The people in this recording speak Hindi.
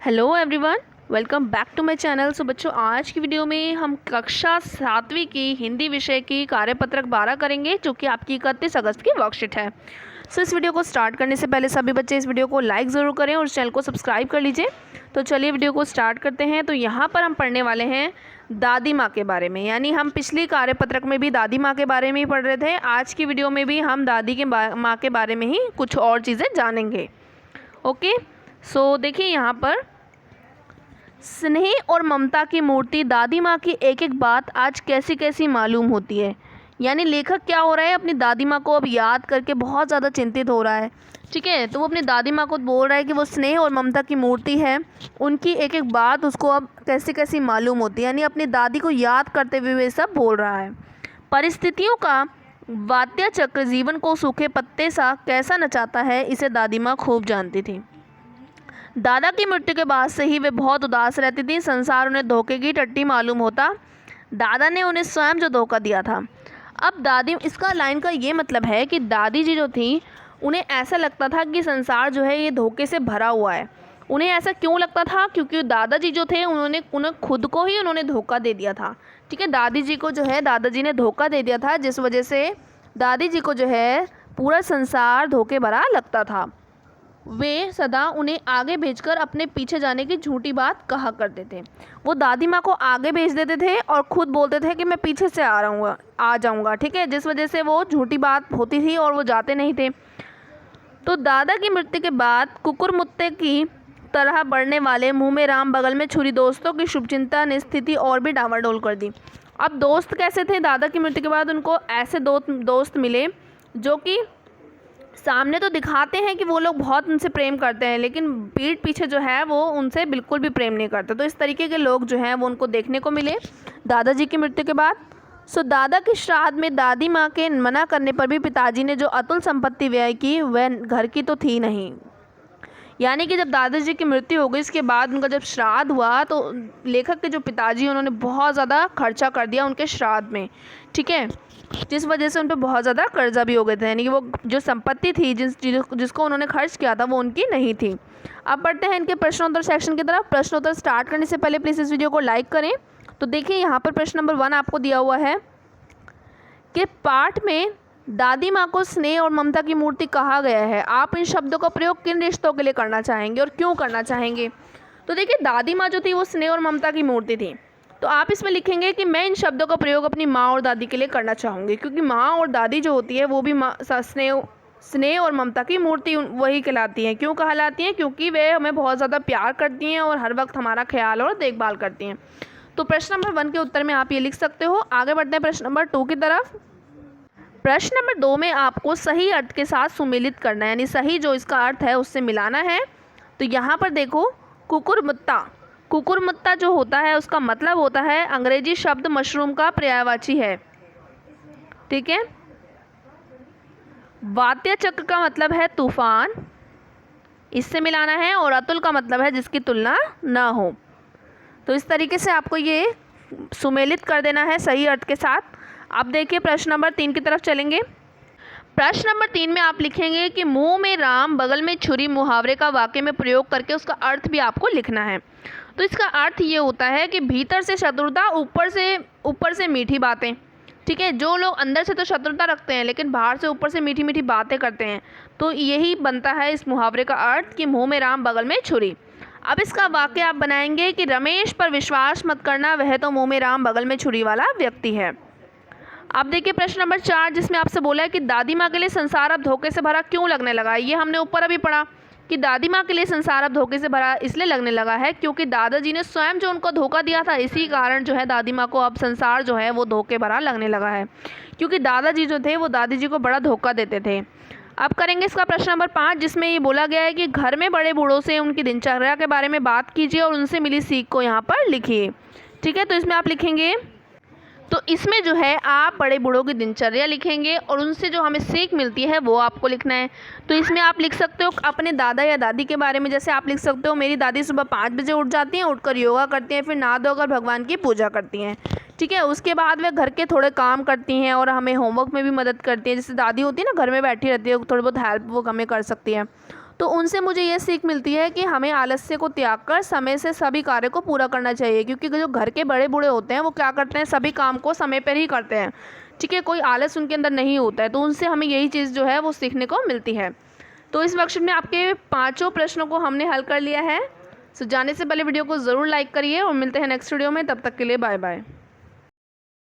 Hello everyone, welcome back to my channel. So बच्चों, आज की वीडियो में हम कक्षा 7वीं की हिंदी विषय की कार्यपत्रक 12 करेंगे, जो कि आपकी 31 अगस्त की वर्कशीट है। सो इस वीडियो को स्टार्ट करने से पहले सभी बच्चे इस वीडियो को लाइक ज़रूर करें और चैनल को सब्सक्राइब कर लीजिए। तो चलिए वीडियो को स्टार्ट करते हैं। तो यहाँ पर हम पढ़ने वाले हैं दादी माँ के बारे में, यानी हम पिछली कार्यपत्रक में भी दादी माँ के बारे में ही पढ़ रहे थे। आज की वीडियो में भी हम दादी के माँ के बारे में ही कुछ और चीज़ें जानेंगे। ओके, सो देखिए यहाँ पर स्नेह और ममता की मूर्ति दादी माँ की एक एक बात आज कैसी कैसी मालूम होती है। यानी लेखक क्या हो रहा है, अपनी दादी माँ को अब याद करके बहुत ज़्यादा चिंतित हो रहा है। ठीक है, तो वो अपनी दादी माँ को बोल रहा है कि वो स्नेह और ममता की मूर्ति है, उनकी एक एक बात उसको अब कैसी कैसी मालूम होती है। यानी अपनी दादी को याद करते हुए वे सब बोल रहा है। परिस्थितियों का वात्या चक्र जीवन को सूखे पत्ते सा कैसा नचाता है, इसे दादी माँ खूब जानती थी। दादा की मृत्यु के बाद से ही वे बहुत उदास रहती थी। संसार उन्हें धोखे की टट्टी मालूम होता। दादा ने उन्हें स्वयं जो धोखा दिया था। अब दादी, इसका लाइन का ये मतलब है कि दादी जी जो थी, उन्हें ऐसा लगता था कि संसार जो है ये धोखे से भरा हुआ है। उन्हें ऐसा क्यों लगता था? क्योंकि दादाजी जो थे उन्हें खुद को ही उन्होंने धोखा दे दिया था। ठीक है, दादी जी को जो है दादाजी ने धोखा दे दिया था, जिस वजह से दादी जी को जो है पूरा संसार धोखे भरा लगता था। वे सदा उन्हें आगे भेजकर अपने पीछे जाने की झूठी बात कहा करते थे। वो दादी माँ को आगे भेज देते थे और खुद बोलते थे कि मैं पीछे से आ जाऊँगा। ठीक है, जिस वजह से वो झूठी बात होती थी और वो जाते नहीं थे। तो दादा की मृत्यु के बाद कुकुरमुत्ते की तरह बढ़ने वाले मुंह में राम बगल में छुरी दोस्तों की शुभचिंता ने स्थिति और भी डावाडोल कर दी। अब दोस्त कैसे थे? दादा की मृत्यु के बाद उनको ऐसे दोस्त मिले जो कि सामने तो दिखाते हैं कि वो लोग बहुत उनसे प्रेम करते हैं, लेकिन पीठ पीछे जो है वो उनसे बिल्कुल भी प्रेम नहीं करते। तो इस तरीके के लोग जो हैं वो उनको देखने को मिले दादाजी की मृत्यु के बाद। सो दादा के श्राद्ध में दादी माँ के मना करने पर भी पिताजी ने जो अतुल संपत्ति व्यय की वह घर की तो थी नहीं। यानी कि जब दादाजी की मृत्यु हो गई, इसके बाद उनका जब श्राद्ध हुआ तो लेखक के जो पिताजी उन्होंने बहुत ज़्यादा खर्चा कर दिया उनके श्राद्ध में। ठीक है, जिस वजह से उन पर बहुत ज़्यादा कर्जा भी हो गए थे। यानी कि वो जो संपत्ति थी जिसको उन्होंने खर्च किया था वो उनकी नहीं थी। अब बढ़ते हैं इनके प्रश्नोत्तर सेक्शन की तरफ। प्रश्नोत्तर स्टार्ट करने से पहले प्लीज़ इस वीडियो को लाइक करें। तो देखिए यहाँ पर प्रश्न नंबर 1 आपको दिया हुआ है कि पाठ में दादी माँ को स्नेह और ममता की मूर्ति कहा गया है। आप इन शब्दों का प्रयोग किन रिश्तों के लिए करना चाहेंगे और क्यों करना चाहेंगे? तो देखिए, दादी माँ जो थी वो स्नेह और ममता की मूर्ति थी। तो आप इसमें लिखेंगे कि मैं इन शब्दों का प्रयोग अपनी माँ और दादी के लिए करना चाहूँगी, क्योंकि माँ और दादी जो होती है वो भी स्नेह और ममता की मूर्ति वही कहलाती हैं। क्यों कहलाती हैं? क्योंकि वे हमें बहुत ज़्यादा प्यार करती हैं और हर वक्त हमारा ख्याल और देखभाल करती हैं। तो प्रश्न नंबर 1 के उत्तर में आप ये लिख सकते हो। आगे बढ़ते हैं प्रश्न नंबर 2 की तरफ। प्रश्न नंबर 2 में आपको सही अर्थ के साथ सुमेलित करना है, यानी सही जो इसका अर्थ है उससे मिलाना है। तो यहाँ पर देखो, कुकुरमुत्ता जो होता है उसका मतलब होता है, अंग्रेजी शब्द मशरूम का पर्यायवाची है। ठीक है, वात्या चक्र का मतलब है तूफान, इससे मिलाना है। और अतुल का मतलब है जिसकी तुलना ना हो। तो इस तरीके से आपको ये सुमेलित कर देना है सही अर्थ के साथ। अब देखिए प्रश्न नंबर 3 की तरफ चलेंगे। प्रश्न नंबर 3 में आप लिखेंगे कि मुंह में राम बगल में छुरी मुहावरे का वाक्य में प्रयोग करके उसका अर्थ भी आपको लिखना है। तो इसका अर्थ ये होता है कि भीतर से शत्रुता, ऊपर से मीठी बातें। ठीक है, जो लोग अंदर से तो शत्रुता रखते हैं लेकिन बाहर से ऊपर से मीठी मीठी बातें करते हैं, तो यही बनता है इस मुहावरे का अर्थ कि मुंह में राम बगल में छुरी। अब इसका वाक्य आप बनाएंगे कि रमेश पर विश्वास मत करना, वह तो मुंह में राम बगल में छुरी वाला व्यक्ति है। अब देखिए प्रश्न नंबर 4, जिसमें आपसे बोला है कि दादी माँ के लिए संसार अब धोखे से भरा क्यों लगने लगा है। ये हमने ऊपर अभी पढ़ा कि दादी माँ के लिए संसार अब धोखे से भरा इसलिए लगने लगा है क्योंकि दादाजी ने स्वयं जो उनको धोखा दिया था, इसी कारण जो है दादी माँ को अब संसार जो है वो धोखे भरा लगने लगा है, क्योंकि दादाजी जो थे वो दादी जी को बड़ा धोखा देते थे। अब करेंगे इसका प्रश्न नंबर 5, जिसमें ये बोला गया है कि घर में बड़े बूढ़ों से उनकी दिनचर्या के बारे में बात कीजिए और उनसे मिली सीख को यहाँ पर लिखिए। ठीक है, तो इसमें आप लिखेंगे, तो इसमें जो है आप बड़े बूढ़ों की दिनचर्या लिखेंगे और उनसे जो हमें सीख मिलती है वो आपको लिखना है। तो इसमें आप लिख सकते हो अपने दादा या दादी के बारे में। जैसे आप लिख सकते हो, मेरी दादी सुबह 5 बजे उठ जाती हैं, उठकर योगा करती हैं, फिर नहा धोकर भगवान की पूजा करती हैं। ठीक है, उसके बाद वे घर के थोड़े काम करती हैं और हमें होमवर्क में भी मदद करती हैं। जैसे दादी होती है ना, घर में बैठी रहती है, थोड़ी बहुत हेल्प वो हमें कर सकती है। तो उनसे मुझे ये सीख मिलती है कि हमें आलस्य को त्याग कर समय से सभी कार्य को पूरा करना चाहिए, क्योंकि जो घर के बड़े बूढ़े होते हैं वो क्या करते हैं, सभी काम को समय पर ही करते हैं। ठीक है, कोई आलस उनके अंदर नहीं होता है। तो उनसे हमें यही चीज़ जो है वो सीखने को मिलती है। तो इस वर्कशीट में आपके 5 प्रश्नों को हमने हल कर लिया है। सो जाने से पहले वीडियो को ज़रूर लाइक करिए और मिलते हैं नेक्स्ट वीडियो में। तब तक के लिए बाय बाय।